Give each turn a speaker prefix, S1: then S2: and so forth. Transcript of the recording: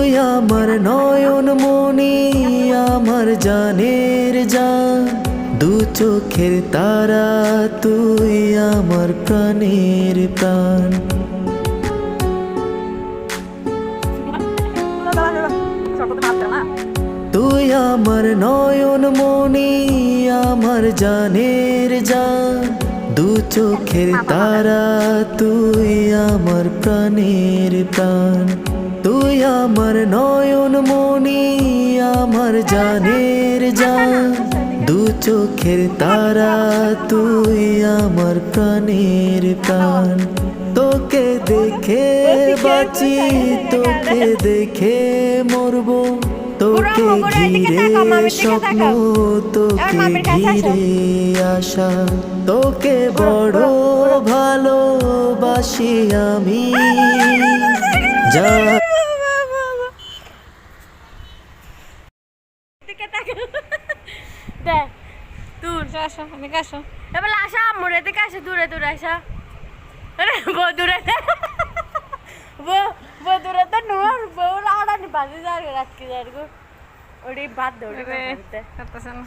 S1: তুই আমার নয়ন মনি, আমার জানের জান, দু চোখের তারা, তুই আমার প্রাণের প্রাণ। তুই আমার নয়ন মনি, আমার জানের জান, দু চোখের তারা, তুই আমার প্রাণের প্রাণ। তুই আমার নয়ন মনি, আমার জানের জান, দু চোখের তারা, তুই আমার প্রাণের প্রাণ। তোকে দেখে বাঁচি, তোকে দেখে মরবো, তোকে ঘিরে স্বপ্ন, তোকে ঘিরে আশা। তোকে বড় ভালোবাসি আমি, যা
S2: দূর আসো, এদিকে আসো, এবার আসা আম্মুর এদিকে আসো, দূরে দূরে আসা। বউ দূরে, বউ দূরে তো নুর বউ আড়ানি বাজে যার রাখি যার গো, ওটি বাদ দৌড়ে করতেছে না।